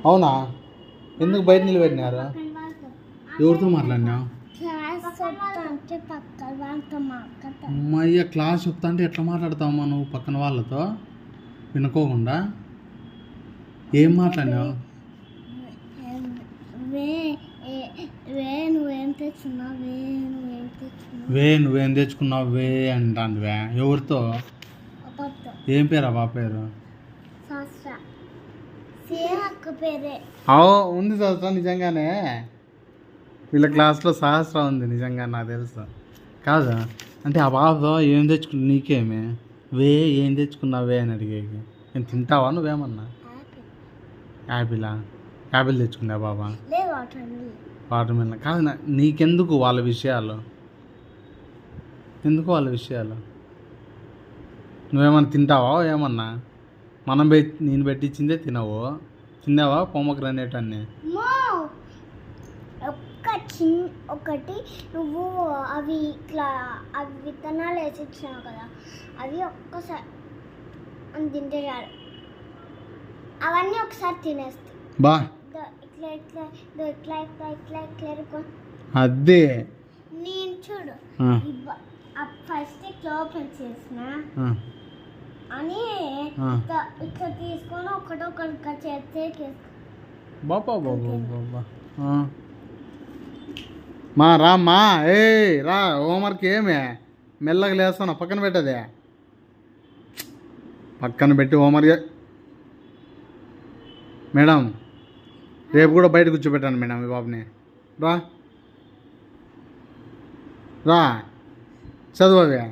అవునా? ఎందుకు బయట నిలబెట్టినారు? ఎవరితో మాట్లాడినావు? అమ్మయ్య, క్లాస్ చెప్తా అంటే ఎట్లా మాట్లాడతావమ్మా నువ్వు పక్కన వాళ్ళతో వినుకోకుండా? ఏం మాట్లాడినావు? నువ్వేం తెచ్చుకున్నావు వే అంటాంటివే. ఎవరితో? ఏం పేరు ఆ బాబు పేరు? ఉంది సహస్ర, నిజంగానే వీళ్ళ క్లాస్లో సహస్ర ఉంది నిజంగా, నాకు తెలుసు. కాదు అంటే ఆ బాబుతో ఏం తెచ్చుకున్నా నీకేమి వే, ఏం తెచ్చుకున్నావే అని అడిగేకి. నేను తింటావా నువ్వేమన్నా? యాపిల్ తెచ్చుకుందా బాబా? వాటర్ మిలన్ కాదు. నీకెందుకు వాళ్ళ విషయాలు? ఎందుకు వాళ్ళ విషయాలు? నువ్వేమన్నా తింటావా ఏమన్నా? నేను పెట్టించిందే తిన్నావా పొమగ్రనేట్ అన్నీ? ఒకటి నువ్వు అవి ఇట్లా అవి విత్తనాలు వేసి ఇచ్చినావు కదా, అవి ఒక్కసారి తింటే చాలు, అవన్నీ ఒకసారి తినేస్తాయి. బా ఇట్లా ఇట్లా ఇట్లా ఇట్లా ఇట్లా ఇట్లా అదే నేను చూడు ఫస్ట్ ఇట్లా ఓపెన్ చేసిన అని ఇట్లా తీసుకొని ఒకటి చేస్తే బాబా బాబా బాబా. రామ్మా, రా హోంవర్క్ ఏమే మెల్లగా లేస్తున్నా, పక్కన పెట్టదే, పక్కన పెట్టి హోంవర్క్. మేడం రేపు కూడా బయట కూర్చోబెట్టాను మేడం ఈ బాబుని. రా చదువే,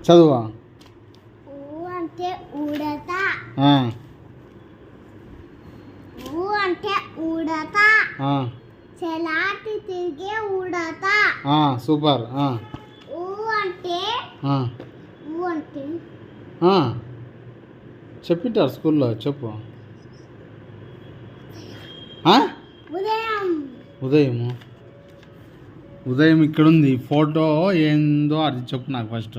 చదువా అంటే ఉడత, అంటే ఉడత, చెలాటి తిరిగే ఉడత. సూపర్. అంటే అంటే చెప్పింటారు స్కూల్లో, చెప్పు. ఉదయం ఇక్కడుంది ఫోటో, ఏందో అది చెప్పు నాకు ఫస్ట్.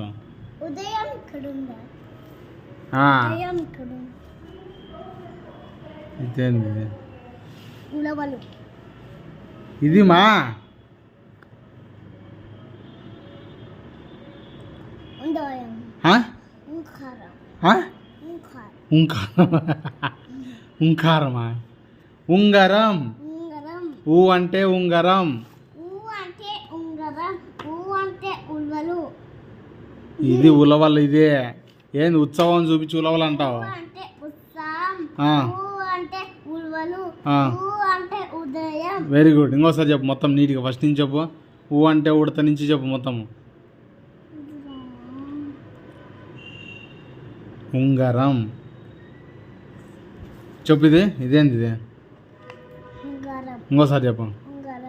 ఉదయం ఇక్కడుందా? ఇదేంది ఉలవలు? ఇది మా ఉంకారమా? ఉంగరం. ఊ అంటే ఉంగరం. ఇది ఉలవలు. ఇదే ఏంది ఉత్సవం చూపించి ఉలవలు అంటావు? Very good. ఇంకోసారి చెప్పు మొత్తం నీట్గా, ఫస్ట్ నుంచి చెప్పు. ఊ అంటే ఉడత నుంచి చెప్పు మొత్తం. ఉంగరం చెప్పు. ఇదేంది ఇది? ఇంకోసారి చెప్పు.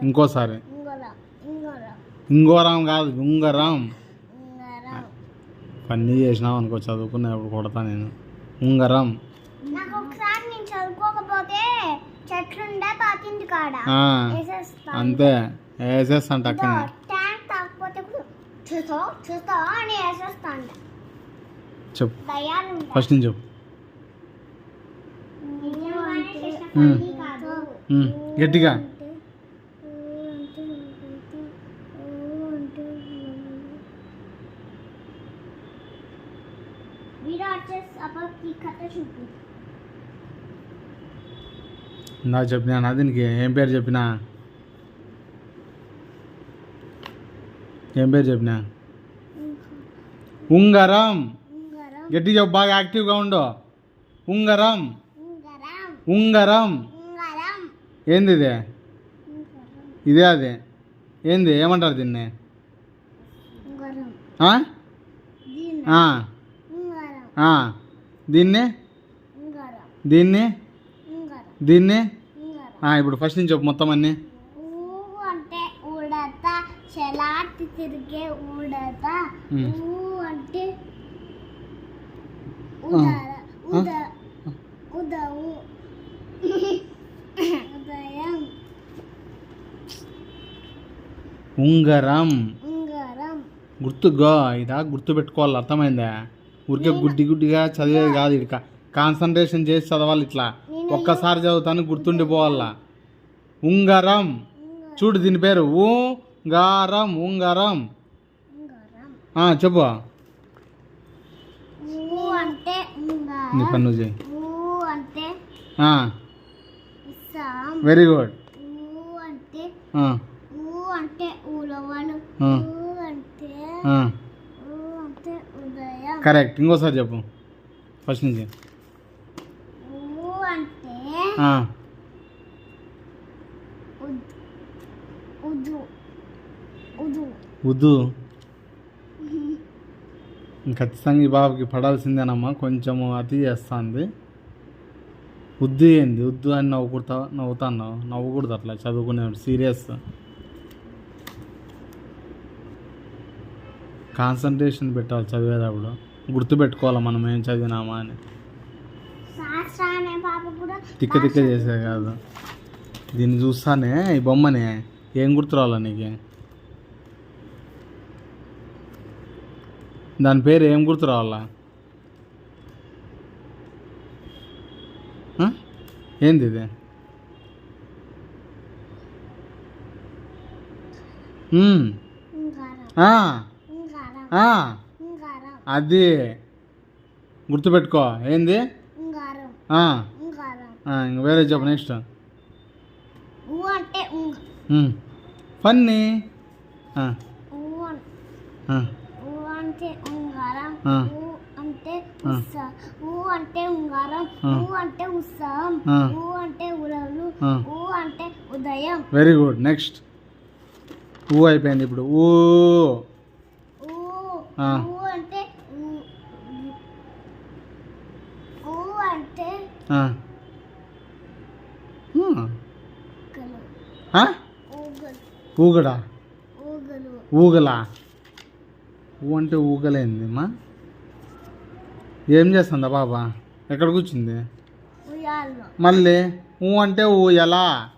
ఇంకోసారి. ఇంగోరం కాదు, ఉంగరం. పన్నీ చేసినావు అనుకో, చదువుకునేప్పుడు కొడతా నేను. ఉంగరం. అంతే వేసేస్తాంట అక్కనే. చెప్పు ఫస్ట్ నుంచి చెప్పు. గట్టిగా. నాకు చెప్పినా దీనికి ఏం పేరు చెప్పినా? ఉంగరం. గట్టి చెప్పు, బాగా యాక్టివ్గా ఉండు. ఉంగరం. ఏంది ఇదే? ఇదే అదే ఏంది, ఏమంటారు దీన్ని? దీన్ని ఇప్పుడు ఫస్ట్ నుంచి చెప్పు మొత్తం అన్నీ. అంటే ఉడత, చెలాటి తిరిగే ఉడత. అంటే ఉంగరం. గుర్తుగా ఇదా, గుర్తు పెట్టుకోవాలి, అర్థమైందా? ఊరికే గుడ్డిగా చదివేది కాదు. ఇక కాన్సన్ట్రేషన్ చేసి చదవాలి ఇట్లా. ఒక్కసారి చదువుతాను గుర్తుండిపోవాలా. ఉంగరం. చూడు దీని పేరు ఉంగరం. ఉంగరం. చెప్పు. ఊ అంటే నీ పన్ను చేయి. ఊ అంటే వెరీ గుడ్. ఊ అంటే ఊ అంటే ఉలవలు. ఊ అంటే ఉదయం. కరెక్ట్. ఇంకోసారి చెప్పు ఫస్ట్ నుంచి. ఊ అంటే ఉదు. ఉదు. ఉదు. ఖచ్చితంగా ఈ బాబుకి పడాల్సిందేనమ్మా. కొంచెము అతి చేస్తుంది. ఉద్దు ఏంది? ఉద్దు అని నవ్వుతాను. నవ్వకూడదు అట్లా చదువుకునే సీరియస్. కాన్సన్ట్రేషన్ పెట్టాలి చదివేటప్పుడు. గుర్తుపెట్టుకోవాలి మనం ఏం చదివినామా అని. తిక్క తిక్క చేసే కాదు. దీన్ని చూస్తానే ఈ బొమ్మని ఏం గుర్తు రావాలా నీకు? దాని పేరు ఏం గుర్తు రావాలా? ఏంది ఇది? అది గుర్తుపెట్టుకో. ఏంది? ఇంక వేరే చెప్పు నెక్స్ట్. ఫన్నీ. అంటే ఉంగారం. ఊ అంటే ఊ అంటే ఉంగారం. ఊ అంటే ఉత్సవం. ఊ అంటే ఉలవలు. ఊ అంటే ఉదయం. Very good. నెక్స్ట్. ఊ అయిపోయింది. ఇప్పుడు ఊ. ఊ అంటే ఊ అంటే ఊగడా? ఊగలా? ఊ అంటే ఊగలేంది అమ్మా. ఏం చేస్తుందా బాబా? ఎక్కడ కూర్చుంది? మళ్ళీ ఊ అంటే ఊయలా.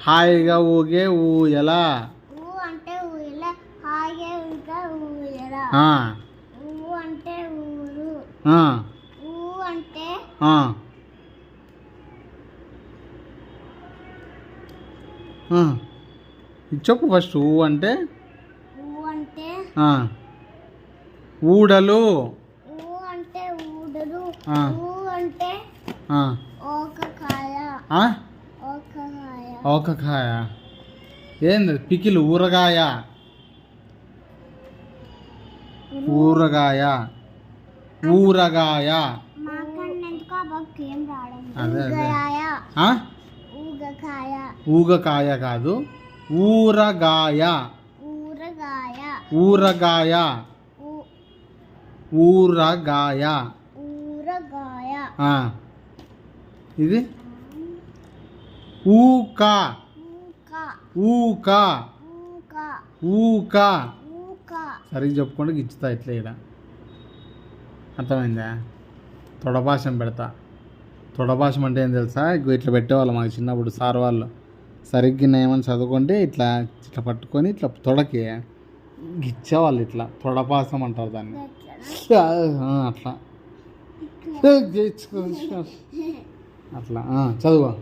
హాయిగా ఊగే ఊయలా. ఊ అంటే ఊయలా. హాయిగా ఊయలా. ఊ అంటే ఊరు. ఊ అంటే చెప్పు ఫస్ట్. ఊ అంటే ఊ అంటే ఊడలు. ఊ అంటే ఊడలు. ఊ అంటే ఓకకాయ. ఓకకాయ. ఓకకాయ ఏంది? పికిలు. ఊరగాయ. ఊరగాయ. ఊరగాయ. అదే ఊగకాయ కాదు, ఊరగాయ. ఊరగాయ. ఊరగాయ. ఊరగాయ. ఊరగాయ. ఇది ఊక. ఊక. ఊక. సరిగ్గా చెప్పుకుంటే గిచ్చుతా ఇట్లా. ఇక్కడ అర్థమైందా? తొడభాషం పెడతా. తొడభాషం అంటే ఏం తెలుసా? ఇట్లా పెట్టేవాళ్ళు మాకు చిన్నప్పుడు సార్ వాళ్ళు. సరిగ్గా ఏమని చదువుకుంటే ఇట్లా ఇట్లా పట్టుకొని ఇట్లా తొడకి గిచ్చేవాళ్ళు. ఇట్లా తొడపాసం అంటారు దాన్ని. అట్లా అట్లా చదువు.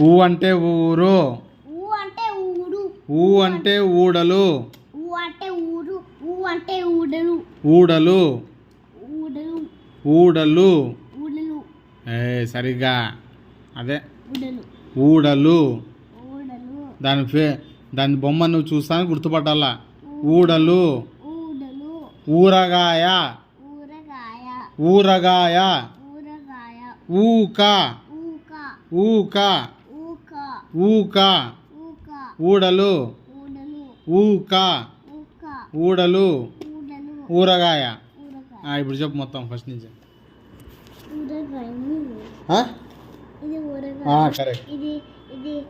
ఊ అంటే ఊరు. ఊ అంటే ఊరు. ఊ అంటే ఊడలు. ఊ అంటే ఊరు. ఊ అంటే ఊడలు. ఊడలు. ఊడలు. ఊడలు. ఊడలు. సరిగ్గా అదే ఊడలు. ఊడలు. ఊడలు. దాని బొమ్మ నువ్వు చూస్తాను గుర్తుపట్టాలా. ఊడలు. ఊడలు. ఊరగాయ. ఊరగాయ. ఊరగాయ. ఊరగాయ. ఊక. ఊక. ఊక. ఊక. ఊక. ఊక. ఊడలు. ఊడలు. ఊక. ఊక. ఊడలు. ఊడలు. ఊరగాయ. ఊరగాయ. ఇప్పుడు చెప్పు మొత్తం ఫస్ట్ నుంచి. ఊరగాయ. ఇది ఊరగాయ. కరెక్ట్. ఇది ఇది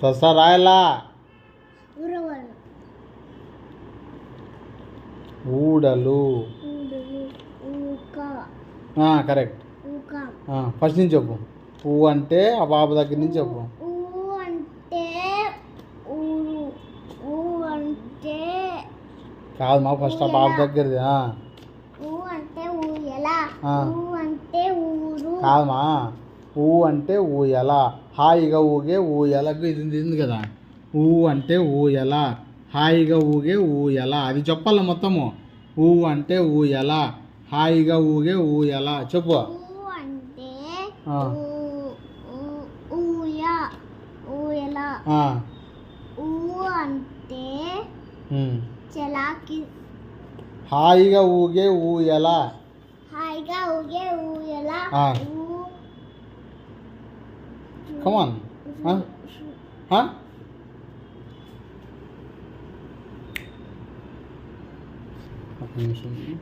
సస్తా రాయలా. ఊరవలు. ఊడలు. ఊడలు. ఊక. కరెక్ట్. ఊక. ఫస్ట్ నుంచి చెప్పు. ఊ అంటే ఆ బాబు దగ్గర నుంచి చెప్పు. ఊ అంటే ఊరు. ఊ కాదు మా ఫస్ట్ ఆ బాబు దగ్గరది ఊ అంటే ఊయల. ఆ. ఊ అంటే ఊరు. కాదమ్మా, ఊ అంటే ఊయల, హాయిగా ఊగే ఊయలకు ఇది ఉంది కదా. ఊ అంటే ఊయల, హాయిగా ఊగే ఊయల, అది చెప్పాలి మొత్తము. ఊ అంటే ఊయల, హాయిగా ఊగే ఊయల చెప్పు. ఊ అంటే ఆ. ఊయల. ఆ. ఊ అంటే చలాకి. హాయిగా ఊగే ఊయల. హాయిగా ఊగే ఊయల. కమాన్. ఒక నిమిషం.